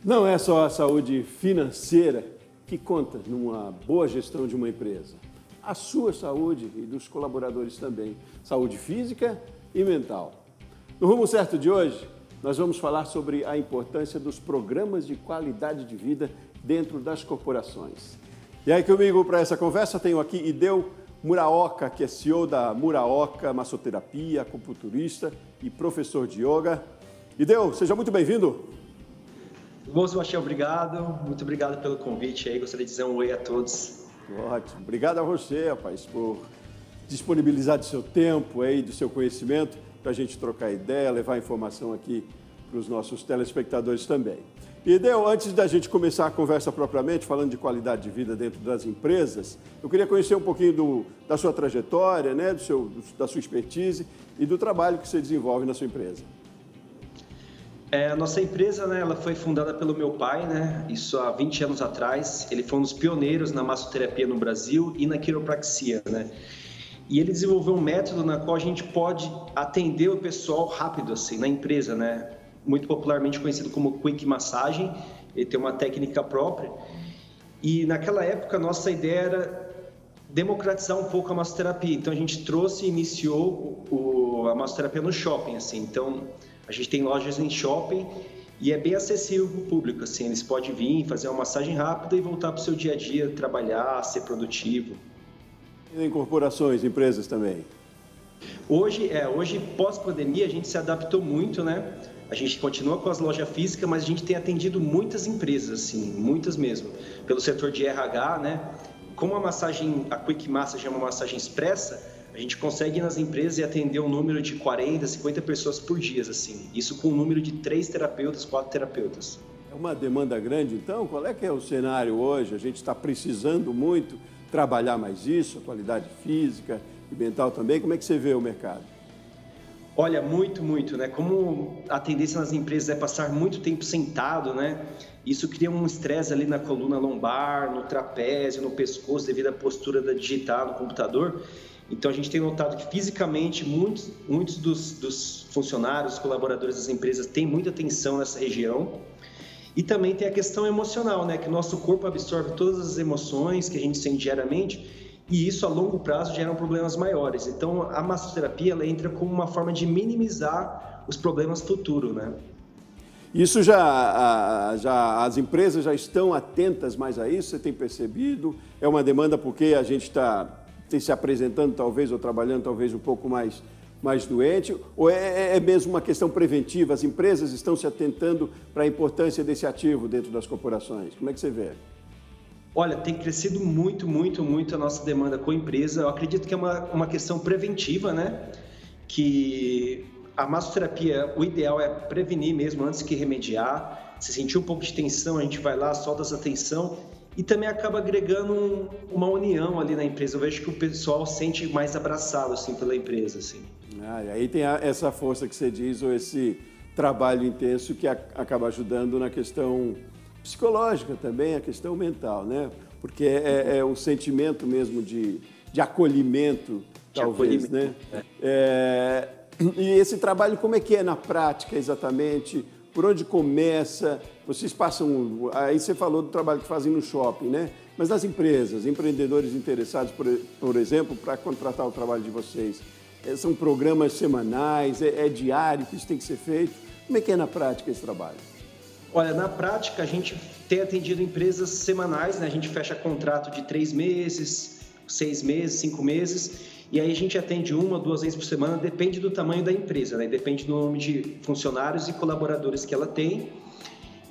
Não é só a saúde financeira que conta numa boa gestão de uma empresa. A sua saúde e dos colaboradores também. Saúde física e mental. No Rumo Certo de hoje, nós vamos falar sobre a importância dos programas de qualidade de vida dentro das corporações. E aí comigo para essa conversa tenho aqui Hideo Muraoka, que é CEO da Muraoka Massoterapia, acupunturista e professor de yoga. Hideo, seja muito bem-vindo. Bom, Sebastião, obrigado. Muito obrigado pelo convite aí. Gostaria de dizer um oi a todos. Ótimo. Obrigado a você, rapaz, por disponibilizar do seu tempo aí, do seu conhecimento, para a gente trocar ideia, levar informação aqui para os nossos telespectadores também. E, Hideo, antes da gente começar a conversa propriamente, falando de qualidade de vida dentro das empresas, eu queria conhecer um pouquinho da sua trajetória, né, da sua expertise e do trabalho que você desenvolve na sua empresa. A nossa empresa, né, ela foi fundada pelo meu pai, né, isso há 20 anos atrás. Ele foi um dos pioneiros na massoterapia no Brasil e na quiropraxia, né? E ele desenvolveu um método na qual a gente pode atender o pessoal rápido, assim, na empresa, né? Muito popularmente conhecido como Quick Massagem. Ele tem uma técnica própria. E naquela época, a nossa ideia era democratizar um pouco a massoterapia. Então, a gente trouxe e iniciou a massoterapia no shopping, assim. Então, a gente tem lojas em shopping e é bem acessível para o público, assim. Eles podem vir, fazer uma massagem rápida e voltar para o seu dia a dia, trabalhar, ser produtivo. E em corporações, empresas também? Hoje pós-pandemia, a gente se adaptou muito, né? A gente continua com as lojas físicas, mas a gente tem atendido muitas empresas, assim, muitas mesmo, pelo setor de RH, né? Como a Quick Massage é uma massagem expressa, a gente consegue ir nas empresas e atender um número de 40, 50 pessoas por dia, assim. Isso com um número de 3 terapeutas, 4 terapeutas. É uma demanda grande, então? Qual é que é o cenário hoje? A gente está precisando muito trabalhar mais isso, a qualidade física e mental também. Como é que você vê o mercado? Olha, muito, né? Como a tendência nas empresas é passar muito tempo sentado, né? Isso cria um estresse ali na coluna lombar, no trapézio, no pescoço, devido à postura da digitar no computador. Então, a gente tem notado que fisicamente muitos dos funcionários, colaboradores das empresas têm muita tensão nessa região. E também tem a questão emocional, né? Que o nosso corpo absorve todas as emoções que a gente sente diariamente e isso a longo prazo gera problemas maiores. Então, a massoterapia ela entra como uma forma de minimizar os problemas futuros, né? Isso já as empresas já estão atentas mais a isso? Você tem percebido? É uma demanda porque a gente tem se apresentando talvez ou trabalhando talvez um pouco mais doente? Ou é mesmo uma questão preventiva? As empresas estão se atentando para a importância desse ativo dentro das corporações? Como é que você vê? Olha, tem crescido muito a nossa demanda com a empresa. Eu acredito que é uma questão preventiva, né? Que a massoterapia, o ideal é prevenir mesmo antes que remediar. Se sentir um pouco de tensão, a gente vai lá, solta essa tensão e também acaba agregando uma união ali na empresa. Eu vejo que o pessoal sente mais abraçado assim, pela empresa. Assim. E aí tem essa força que você diz, ou esse trabalho intenso que acaba ajudando na questão psicológica também, a questão mental, né? Porque é um sentimento mesmo de acolhimento, talvez, né? E esse trabalho, como é que é na prática exatamente? Por onde começa? Vocês passam... Aí você falou do trabalho que fazem no shopping, né? Mas nas empresas, empreendedores interessados, por exemplo, para contratar o trabalho de vocês, são programas semanais, é diário que isso tem que ser feito? Como é que é na prática esse trabalho? Olha, na prática a gente tem atendido empresas semanais, né? A gente fecha contrato de 3 meses, 6 meses, 5 meses, e aí a gente atende 1 ou 2 vezes por semana, depende do tamanho da empresa, né? Depende do número de funcionários e colaboradores que ela tem.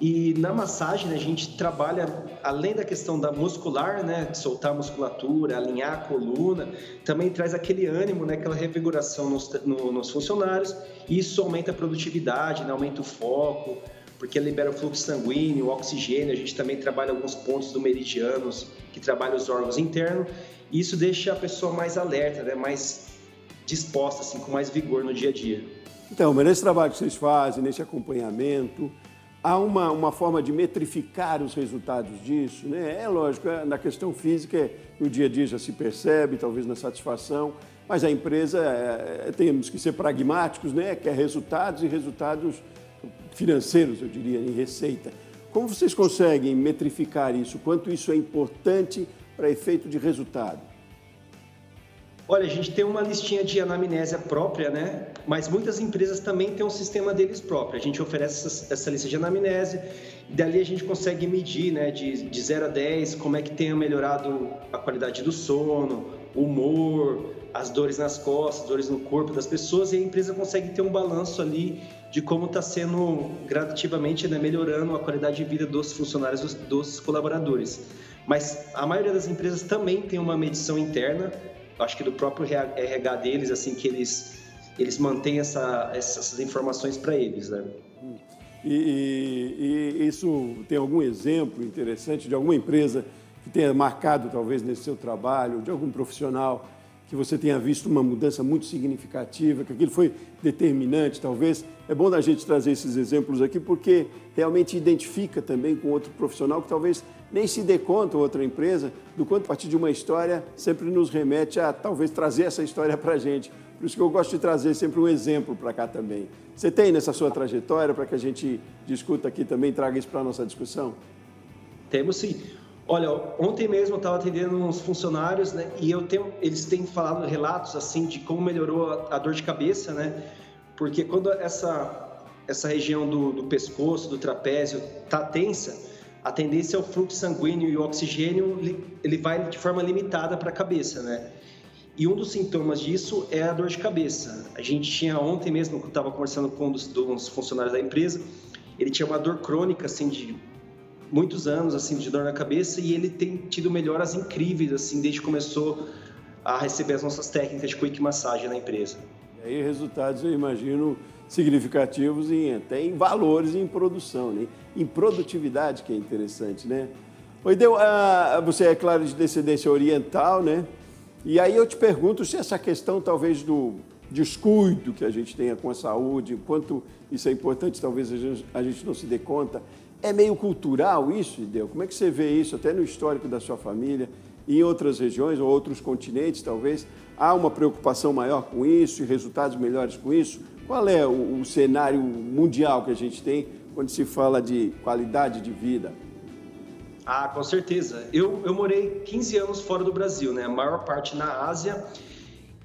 E na massagem, né, a gente trabalha, além da questão da muscular, né, de soltar a musculatura, alinhar a coluna, também traz aquele ânimo, né, aquela revigoração nos funcionários, e isso aumenta a produtividade, né, aumenta o foco, porque libera o fluxo sanguíneo, o oxigênio. A gente também trabalha alguns pontos do meridianos que trabalham os órgãos internos, e isso deixa a pessoa mais alerta, né, mais disposta, assim, com mais vigor no dia a dia. Então, mas nesse trabalho que vocês fazem, nesse acompanhamento, há uma forma de metrificar os resultados disso, né? É lógico, na questão física, no dia a dia já se percebe, talvez na satisfação, mas a empresa, temos que ser pragmáticos, né? Quer resultados e resultados financeiros, eu diria, em receita. Como vocês conseguem metrificar isso? Quanto isso é importante para efeito de resultado? Olha, a gente tem uma listinha de anamnésia própria, né? Mas muitas empresas também têm um sistema deles próprio. A gente oferece essa lista de anamnésia e dali a gente consegue medir, né, de 0 a 10, como é que tem melhorado a qualidade do sono, o humor, as dores nas costas, dores no corpo das pessoas, e a empresa consegue ter um balanço ali de como está sendo gradativamente, né, melhorando a qualidade de vida dos funcionários, dos colaboradores. Mas a maioria das empresas também tem uma medição interna, acho que do próprio RH deles, assim, que eles mantêm essas informações para eles, né? E isso tem algum exemplo interessante de alguma empresa que tenha marcado, talvez, nesse seu trabalho, de algum profissional que você tenha visto uma mudança muito significativa, que aquilo foi determinante, talvez? É bom da gente trazer esses exemplos aqui, porque realmente identifica também com outro profissional que talvez nem se dê conta, outra empresa, do quanto a partir de uma história sempre nos remete a talvez trazer essa história para a gente. Por isso que eu gosto de trazer sempre um exemplo para cá também. Você tem nessa sua trajetória, para que a gente discuta aqui também, traga isso para a nossa discussão? Temos sim. Olha, ontem mesmo eu estava atendendo uns funcionários, né, e eles têm falado relatos assim de como melhorou a dor de cabeça, né? Porque quando essa região do pescoço, do trapézio está tensa, a tendência é o fluxo sanguíneo e o oxigênio ele vai de forma limitada para a cabeça, né? E um dos sintomas disso é a dor de cabeça. A gente tinha ontem mesmo, que eu estava conversando com um dos funcionários da empresa, ele tinha uma dor crônica assim de muitos anos assim de dor na cabeça, e ele tem tido melhoras incríveis assim desde que começou a receber as nossas técnicas de quick massagem na empresa. E aí resultados, eu imagino, significativos até em valores e em produção, né? Em produtividade, que é interessante, né? Oideu, você é, claro, de descendência oriental, né? E aí eu te pergunto se essa questão talvez do descuido que a gente tenha com a saúde, quanto isso é importante, talvez a gente não se dê conta. É meio cultural isso, Oideu? Como é que você vê isso, até no histórico da sua família, em outras regiões ou outros continentes, talvez? Há uma preocupação maior com isso e resultados melhores com isso? Qual é o cenário mundial que a gente tem quando se fala de qualidade de vida? Ah, com certeza. Eu morei 15 anos fora do Brasil, né? A maior parte na Ásia,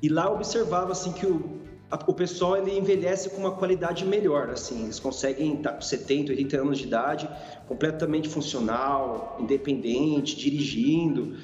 e lá eu observava assim que o pessoal ele envelhece com uma qualidade melhor, assim, eles conseguem estar com 70, 80 anos de idade, completamente funcional, independente, dirigindo.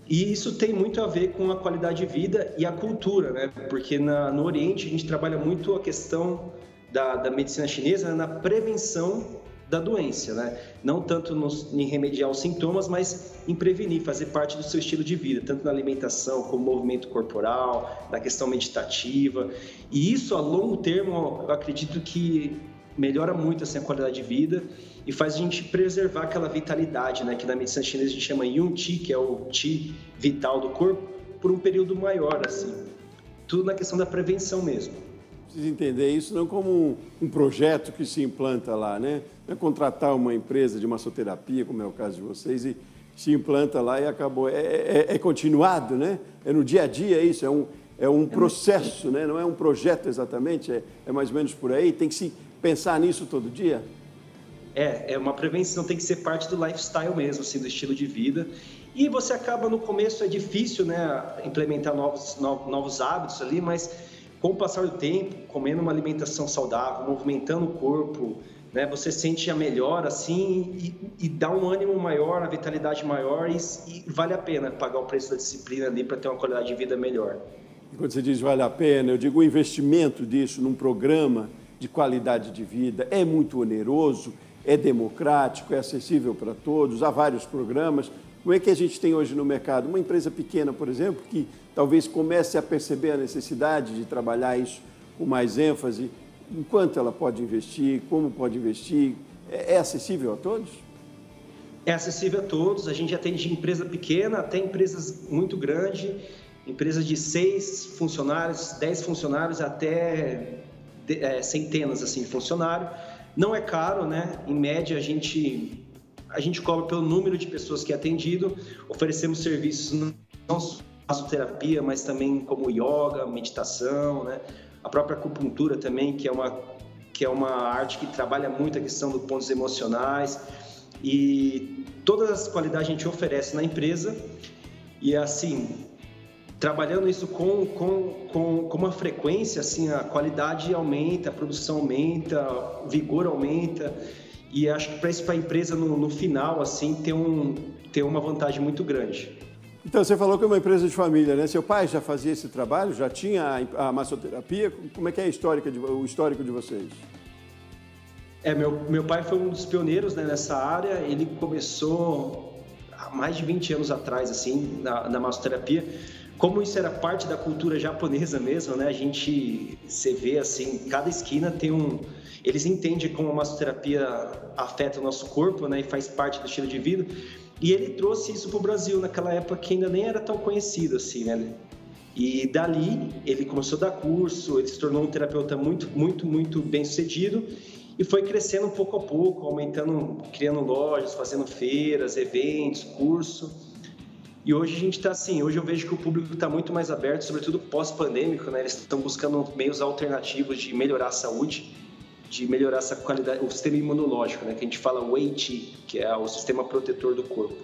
E isso tem muito a ver com a qualidade de vida e a cultura, né? Porque no Oriente a gente trabalha muito a questão da medicina chinesa, né? Na prevenção da doença, né? Não tanto em remediar os sintomas, mas em prevenir, fazer parte do seu estilo de vida, tanto na alimentação, como movimento corporal, na questão meditativa. E isso, a longo termo, eu acredito que melhora muito assim, a qualidade de vida e faz a gente preservar aquela vitalidade, né? Que na medicina chinesa a gente chama Yun Qi, que é o Qi vital do corpo, por um período maior, assim. Tudo na questão da prevenção mesmo. Precisa entender isso não como um projeto que se implanta lá, né? Não é contratar uma empresa de massoterapia, como é o caso de vocês, e se implanta lá e acabou. É continuado, né? É no dia a dia isso, é um processo, né? Não é um projeto exatamente, é mais ou menos por aí. Tem que se pensar nisso todo dia. É uma prevenção, tem que ser parte do lifestyle mesmo, assim, do estilo de vida. E você acaba, no começo é difícil, né, implementar novos hábitos ali, mas com o passar do tempo, comendo uma alimentação saudável, movimentando o corpo, né, você sente a melhora, assim, e dá um ânimo maior, a vitalidade maior, e vale a pena pagar o preço da disciplina ali para ter uma qualidade de vida melhor. E quando você diz vale a pena, eu digo o investimento disso num programa de qualidade de vida é muito oneroso, é democrático, é acessível para todos, há vários programas. Como é que a gente tem hoje no mercado? Uma empresa pequena, por exemplo, que talvez comece a perceber a necessidade de trabalhar isso com mais ênfase, em quanto ela pode investir, como pode investir, é acessível a todos? É acessível a todos, a gente atende de empresa pequena até empresas muito grandes, empresas de 6 funcionários, 10 funcionários, até centenas assim, de funcionários. Não é caro, né? Em média, a gente cobra pelo número de pessoas que é atendido, oferecemos serviços não só massoterapia, mas também como yoga, meditação, né? A própria acupuntura também, que é uma arte que trabalha muito a questão dos pontos emocionais. e todas as qualidades a gente oferece na empresa e, assim, trabalhando isso com uma frequência, assim, a qualidade aumenta, a produção aumenta, o vigor aumenta, e acho que para isso, para a empresa no final, assim, ter uma vantagem muito grande. Então, você falou que é uma empresa de família, né? Seu pai já fazia esse trabalho? Já tinha a massoterapia? Como é que é o histórico de vocês? Meu pai foi um dos pioneiros, né, nessa área. Ele começou há mais de 20 anos atrás, assim, na massoterapia. Como isso era parte da cultura japonesa mesmo, né? Você vê, assim, cada esquina tem eles entendem como a massoterapia afeta o nosso corpo, né? E faz parte do estilo de vida. E ele trouxe isso para o Brasil naquela época que ainda nem era tão conhecido, assim, né? E dali ele começou a dar curso, ele se tornou um terapeuta muito, muito, muito bem sucedido e foi crescendo pouco a pouco, aumentando, criando lojas, fazendo feiras, eventos, curso. E hoje a gente está assim, hoje eu vejo que o público está muito mais aberto, sobretudo pós-pandêmico, né? Eles estão buscando meios alternativos de melhorar a saúde, de melhorar essa qualidade, o sistema imunológico, né? Que a gente fala Wei Qi, que é o sistema protetor do corpo.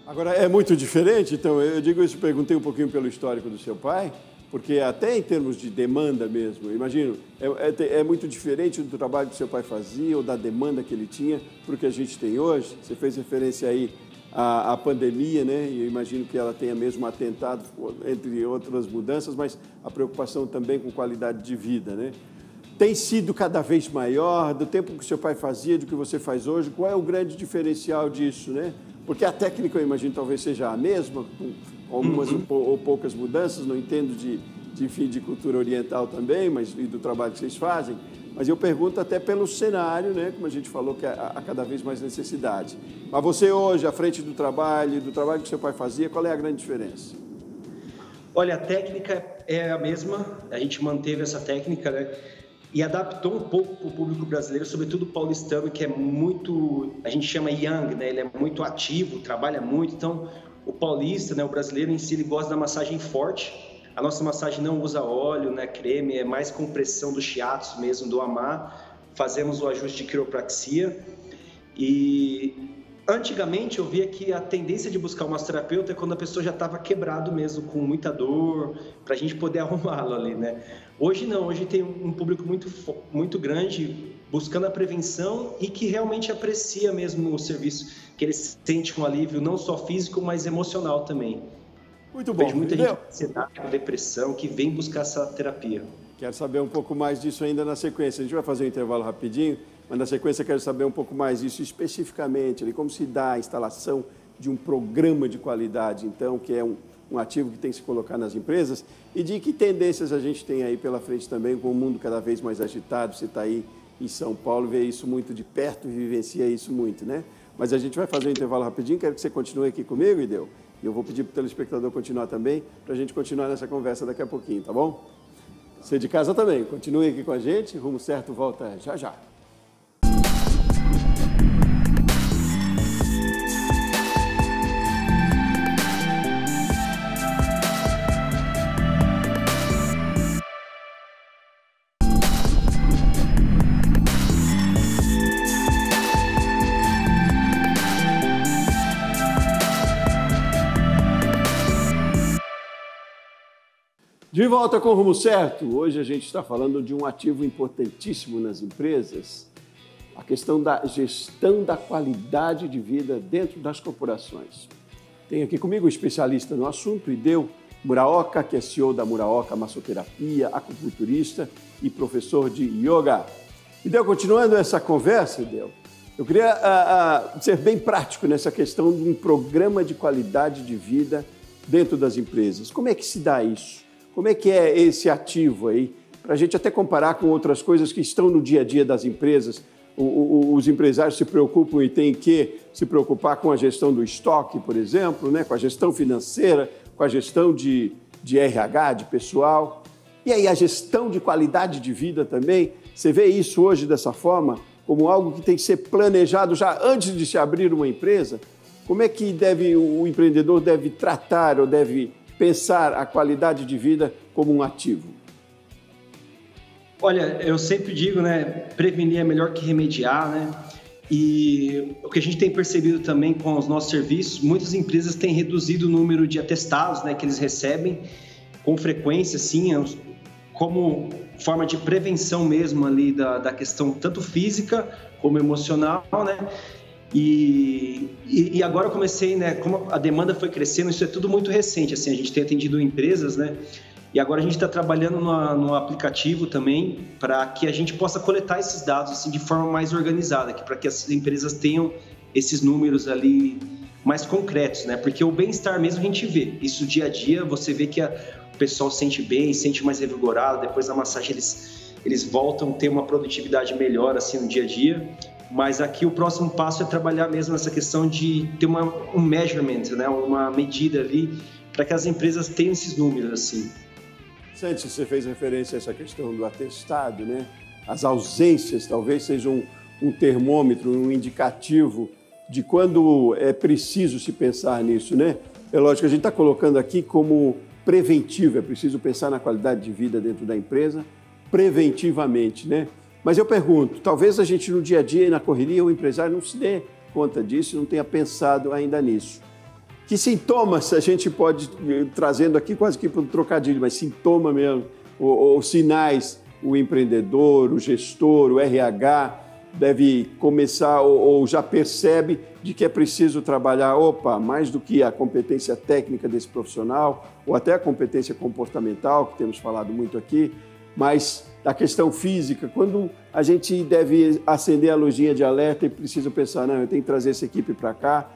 Agora, é muito diferente, então, eu digo isso, perguntei um pouquinho pelo histórico do seu pai, porque até em termos de demanda mesmo, imagino, é muito diferente do trabalho que seu pai fazia ou da demanda que ele tinha para o que a gente tem hoje. Você fez referência aí à pandemia, né? E eu imagino que ela tenha mesmo atentado, entre outras mudanças, mas a preocupação também com qualidade de vida, né? Tem sido cada vez maior, do tempo que seu pai fazia, do que você faz hoje, qual é o grande diferencial disso, né? Porque a técnica, eu imagino, talvez seja a mesma, com algumas ou poucas mudanças, não entendo de cultura oriental também, mas e do trabalho que vocês fazem, mas eu pergunto até pelo cenário, né? Como a gente falou, que há cada vez mais necessidade. Mas você hoje, à frente do trabalho que seu pai fazia, qual é a grande diferença? Olha, a técnica é a mesma, a gente manteve essa técnica, né? E adaptou um pouco para o público brasileiro, sobretudo o paulistano, que é muito, a gente chama young, né? Ele é muito ativo, trabalha muito. Então, o paulista, né? O brasileiro em si, ele gosta da massagem forte. A nossa massagem não usa óleo, né? Creme, é mais compressão do shiatsu mesmo, do amar. Fazemos o ajuste de quiropraxia. E antigamente eu via que a tendência de buscar um massoterapeuta é quando a pessoa já estava quebrado mesmo, com muita dor, para a gente poder arrumá-lo ali, né? Hoje não, hoje tem um público muito grande buscando a prevenção e que realmente aprecia mesmo o serviço, que ele sente um alívio não só físico, mas emocional também. Muito bom. Vejo muita gente com ansiedade, com depressão, que vem buscar essa terapia. Quero saber um pouco mais disso ainda na sequência. A gente vai fazer um intervalo rapidinho, mas na sequência quero saber um pouco mais disso especificamente, como se dá a instalação de um programa de qualidade, então, que é um ativo que tem que se colocar nas empresas, e de que tendências a gente tem aí pela frente também, com o mundo cada vez mais agitado. Você está aí em São Paulo, vê isso muito de perto e vivencia isso muito, né? Mas a gente vai fazer um intervalo rapidinho, quero que você continue aqui comigo, Ideu, e eu vou pedir para o telespectador continuar também, para a gente continuar nessa conversa daqui a pouquinho, tá bom? Você de casa também, continue aqui com a gente, Rumo Certo volta já já. De volta com o Rumo Certo. Hoje a gente está falando de um ativo importantíssimo nas empresas, a questão da gestão da qualidade de vida dentro das corporações. Tenho aqui comigo o especialista no assunto, Hideo Muraoka, que é CEO da Muraoka Massoterapia, acupunturista e professor de yoga. Hideo, continuando essa conversa, Hideo, eu queria ser bem prático nessa questão de um programa de qualidade de vida dentro das empresas. Como é que se dá isso? Como é que é esse ativo aí? Para a gente até comparar com outras coisas que estão no dia a dia das empresas. Os empresários se preocupam e têm que se preocupar com a gestão do estoque, por exemplo, né? Com a gestão financeira, com a gestão de RH, de pessoal. E aí a gestão de qualidade de vida também. Você vê isso hoje dessa forma, como algo que tem que ser planejado já antes de se abrir uma empresa? Como é que o empreendedor deve tratar ou deve pensar a qualidade de vida como um ativo? Olha, eu sempre digo, né, prevenir é melhor que remediar, né? E o que a gente tem percebido também com os nossos serviços, muitas empresas têm reduzido o número de atestados, né, que eles recebem com frequência, assim, como forma de prevenção mesmo ali da questão tanto física como emocional, né? E agora eu comecei, né, como a demanda foi crescendo, isso é tudo muito recente, assim, a gente tem atendido empresas, né? E agora a gente está trabalhando no aplicativo também para que a gente possa coletar esses dados assim, de forma mais organizada, para que as empresas tenham esses números ali mais concretos, né? Porque o bem-estar mesmo a gente vê, isso dia a dia, você vê que o pessoal sente bem, sente mais revigorado, depois da massagem eles voltam a ter uma produtividade melhor assim, no dia a dia. Mas aqui o próximo passo é trabalhar mesmo nessa questão de ter um measurement, né? Uma medida ali para que as empresas tenham esses números assim. Santos, você fez referência a essa questão do atestado, né? As ausências talvez sejam um termômetro, um indicativo de quando é preciso se pensar nisso, né? É lógico que a gente está colocando aqui como preventivo, é preciso pensar na qualidade de vida dentro da empresa preventivamente, né? Mas eu pergunto, talvez a gente no dia a dia e na correria, o empresário não se dê conta disso, não tenha pensado ainda nisso. Que sintomas a gente pode, trazendo aqui quase que para um trocadilho, mas sintoma mesmo, ou sinais, o empreendedor, o gestor, o RH deve começar ou já percebe de que é preciso trabalhar, mais do que a competência técnica desse profissional, ou até a competência comportamental, que temos falado muito aqui, mas a questão física, quando a gente deve acender a luzinha de alerta e precisa pensar, não, eu tenho que trazer essa equipe para cá,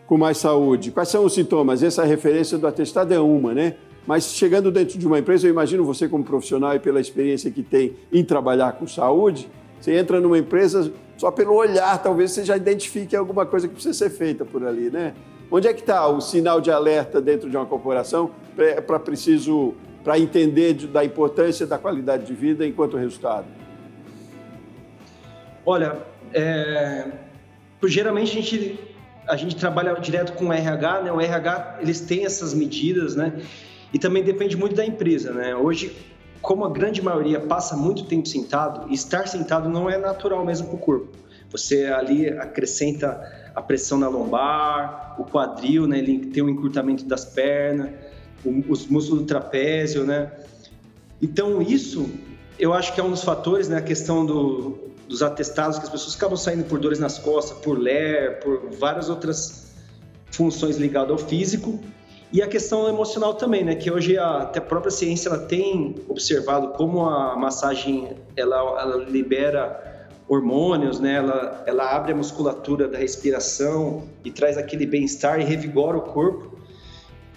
com mais saúde. Quais são os sintomas? Essa referência do atestado é uma, né? Mas chegando dentro de uma empresa, eu imagino você como profissional e pela experiência que tem em trabalhar com saúde, você entra numa empresa, só pelo olhar, talvez você já identifique alguma coisa que precisa ser feita por ali, né? Onde é que está o sinal de alerta dentro de uma corporação para entender da importância da qualidade de vida enquanto resultado? Olha, geralmente a gente trabalha direto com o RH, né? O RH, eles têm essas medidas, né? E também depende muito da empresa, né? Hoje, como a grande maioria passa muito tempo sentado, estar sentado não é natural mesmo para o corpo. Você ali acrescenta a pressão na lombar, o quadril, né? Ele tem um encurtamento das pernas, os músculos do trapézio, né? Então, isso, eu acho que é um dos fatores, né? A questão dos atestados, que as pessoas acabam saindo por dores nas costas, por LER, por várias outras funções ligadas ao físico. E a questão emocional também, né? Que hoje até a própria ciência ela tem observado como a massagem ela libera hormônios, né? Ela abre a musculatura da respiração e traz aquele bem-estar e revigora o corpo.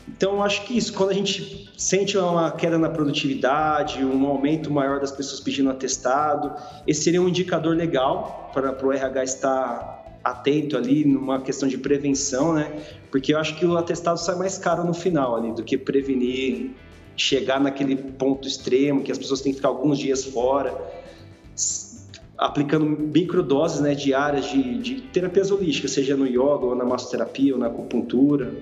Então, eu acho que isso, quando a gente sente uma queda na produtividade, um aumento maior das pessoas pedindo atestado, esse seria um indicador legal para o RH estar atento ali numa questão de prevenção, né? Porque eu acho que o atestado sai mais caro no final ali do que prevenir, chegar naquele ponto extremo que as pessoas têm que ficar alguns dias fora, aplicando microdoses, né, diárias de terapias holísticas, seja no yoga, ou na massoterapia, ou na acupuntura.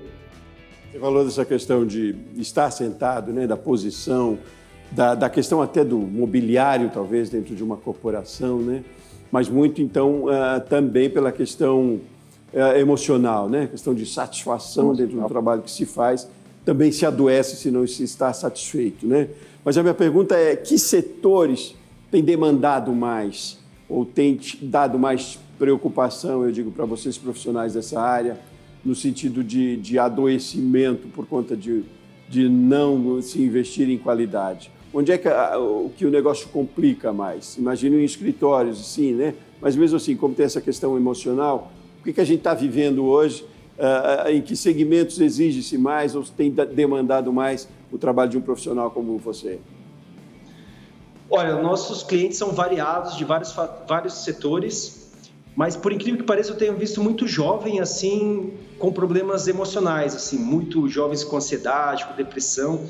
Você falou dessa questão de estar sentado, né, da posição, da questão até do mobiliário, talvez, dentro de uma corporação, né? Mas muito, então, também pela questão emocional, né? Questão de satisfação dentro do trabalho que se faz, também se adoece se não se está satisfeito, né? Mas a minha pergunta é, que setores têm demandado mais ou têm dado mais preocupação, eu digo, para vocês profissionais dessa área, no sentido de adoecimento por conta de não se investir em qualidade? Onde é que o negócio complica mais? Imagino em escritórios, sim, né? Mas mesmo assim, como tem essa questão emocional, o que a gente está vivendo hoje? Em que segmentos exige-se mais ou tem demandado mais o trabalho de um profissional como você? Olha, nossos clientes são variados, de vários setores, mas por incrível que pareça, eu tenho visto muito jovem, assim, com problemas emocionais, assim, muito jovens com ansiedade, com depressão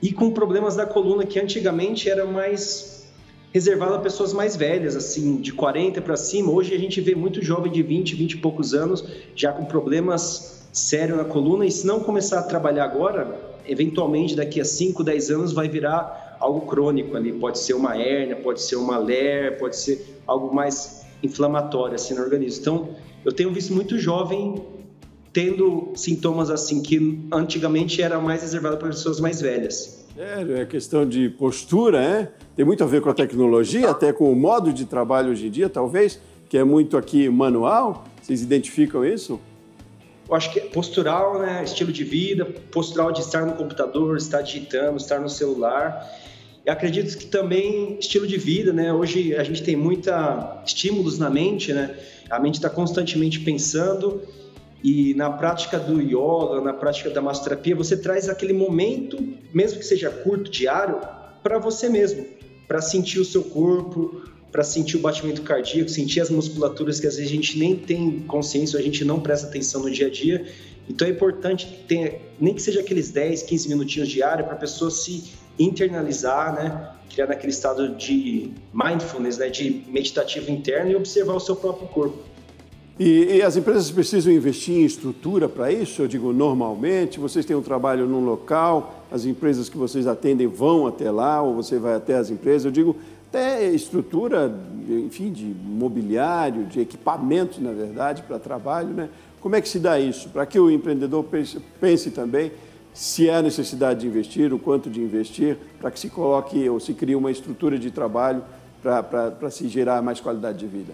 e com problemas da coluna que antigamente era mais reservado a pessoas mais velhas, assim, de 40 para cima. Hoje a gente vê muito jovem de 20 e poucos anos já com problemas sérios na coluna, e se não começar a trabalhar agora, eventualmente daqui a 5, 10 anos vai virar algo crônico ali. Pode ser uma hérnia, pode ser uma LER, pode ser algo mais inflamatória assim, no organismo. Então, eu tenho visto muito jovem tendo sintomas assim, que antigamente era mais reservado para pessoas mais velhas. É questão de postura, né? Tem muito a ver com a tecnologia, até com o modo de trabalho hoje em dia, talvez, que é muito aqui manual. Vocês identificam isso? Eu acho que é postural, né? Estilo de vida, postural de estar no computador, estar digitando, estar no celular. Eu acredito que também estilo de vida, né? Hoje a gente tem muita estímulos na mente, né? A mente está constantemente pensando e na prática do yoga, na prática da massoterapia, você traz aquele momento, mesmo que seja curto, diário, para você mesmo, para sentir o seu corpo, para sentir o batimento cardíaco, sentir as musculaturas que às vezes a gente nem tem consciência, a gente não presta atenção no dia a dia. Então é importante ter, nem que seja aqueles 10, 15 minutinhos diários para a pessoa se internalizar, né? Criar naquele estado de mindfulness, né? De meditativo interno e observar o seu próprio corpo. E as empresas precisam investir em estrutura para isso? Eu digo, normalmente, vocês têm um trabalho num local, as empresas que vocês atendem vão até lá, ou você vai até as empresas, eu digo, até estrutura, enfim, de mobiliário, de equipamentos, na verdade, para trabalho, né? Como é que se dá isso? Para que o empreendedor pense também se há necessidade de investir, o quanto de investir, para que se coloque ou se crie uma estrutura de trabalho para se gerar mais qualidade de vida.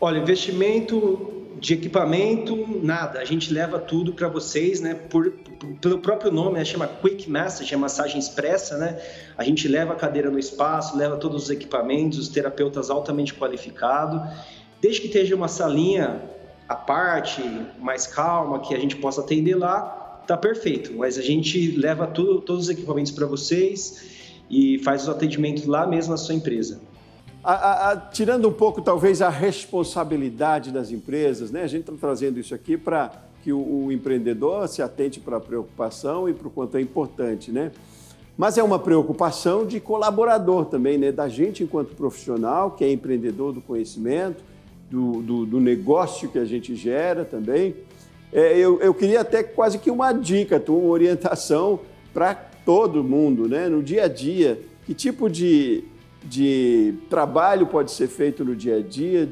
Olha, investimento de equipamento, nada. A gente leva tudo para vocês, né? Pelo próprio nome, né? Chama Quick Massage, é massagem expressa, né? A gente leva a cadeira no espaço, leva todos os equipamentos, os terapeutas altamente qualificados. Desde que esteja uma salinha à parte, mais calma, que a gente possa atender lá, tá perfeito. Mas a gente leva todos os equipamentos para vocês e faz os atendimentos lá mesmo na sua empresa. Tirando um pouco, talvez, a responsabilidade das empresas, né? A gente está trazendo isso aqui para que o empreendedor se atente para a preocupação e para o quanto é importante, né? Mas é uma preocupação de colaborador também, né? Da gente enquanto profissional, que é empreendedor do conhecimento, do negócio que a gente gera também. Eu queria até quase que uma dica, uma orientação para todo mundo, né? No dia a dia, que tipo de trabalho pode ser feito no dia a dia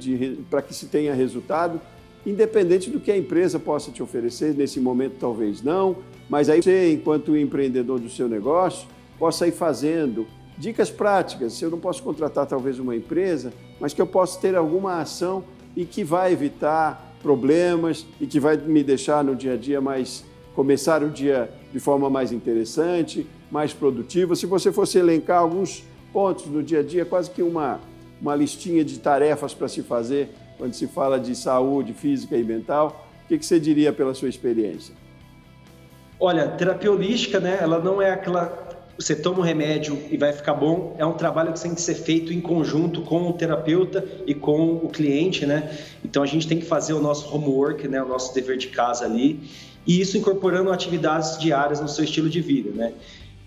para que se tenha resultado, independente do que a empresa possa te oferecer, nesse momento talvez não, mas aí você, enquanto empreendedor do seu negócio, possa ir fazendo dicas práticas. Se eu não posso contratar talvez uma empresa, mas que eu possa ter alguma ação e que vai evitar problemas e que vai me deixar no dia a dia começar o dia de forma mais interessante, mais produtiva. Se você fosse elencar alguns pontos no dia a dia, quase que uma listinha de tarefas para se fazer quando se fala de saúde física e mental, o que você diria pela sua experiência? Olha, terapia holística, né? Ela não é aquela... Você toma um remédio e vai ficar bom. É um trabalho que tem que ser feito em conjunto com o terapeuta e com o cliente, né? Então a gente tem que fazer o nosso homework, né? O nosso dever de casa ali. E isso incorporando atividades diárias no seu estilo de vida, né?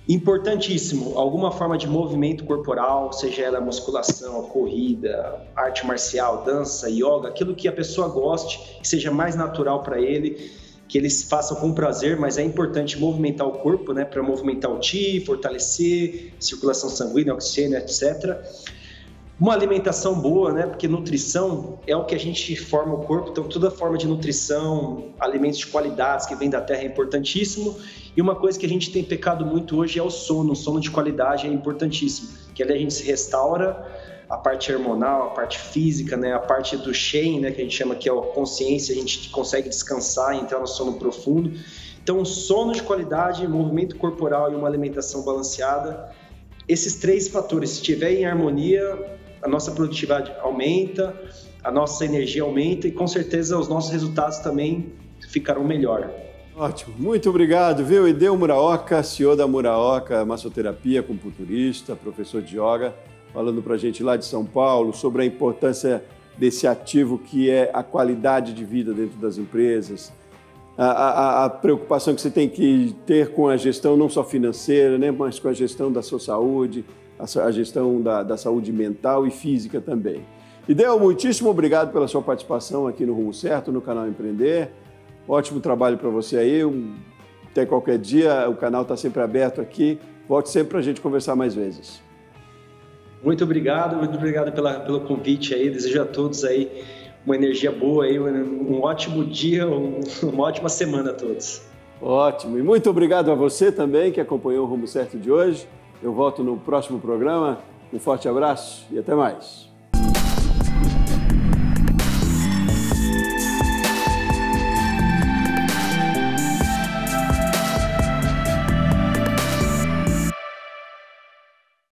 Importantíssimo, alguma forma de movimento corporal, seja ela musculação, corrida, arte marcial, dança, yoga, aquilo que a pessoa goste, que seja mais natural para ele, que eles façam com prazer, mas é importante movimentar o corpo, né, para movimentar o chi, fortalecer, circulação sanguínea, oxigênio, etc. Uma alimentação boa, né, porque nutrição é o que a gente forma o corpo, então toda forma de nutrição, alimentos de qualidade que vem da terra é importantíssimo. E uma coisa que a gente tem pecado muito hoje é o sono de qualidade é importantíssimo, que ali a gente se restaura, a parte hormonal, a parte física, né, a parte do Shen, né, que a gente chama que é a consciência, a gente consegue descansar e entrar no sono profundo. Então, sono de qualidade, movimento corporal e uma alimentação balanceada, esses três fatores, se estiver em harmonia, a nossa produtividade aumenta, a nossa energia aumenta e com certeza os nossos resultados também ficarão melhor. Ótimo, muito obrigado, viu? Hideo Muraoka, CEO da Muraoka Massoterapia, acupunturista, professor de yoga, falando para a gente lá de São Paulo sobre a importância desse ativo que é a qualidade de vida dentro das empresas, a preocupação que você tem que ter com a gestão não só financeira, né, mas com a gestão da sua saúde, a gestão da saúde mental e física também. Hideo, muitíssimo obrigado pela sua participação aqui no Rumo Certo, no canal Empreender. Ótimo trabalho para você aí. Até qualquer dia, o canal está sempre aberto aqui. Volte sempre para a gente conversar mais vezes. Muito obrigado pelo convite aí. Desejo a todos aí uma energia boa aí, um ótimo dia, uma ótima semana a todos. Ótimo. E muito obrigado a você também que acompanhou o Rumo Certo de hoje. Eu volto no próximo programa. Um forte abraço e até mais.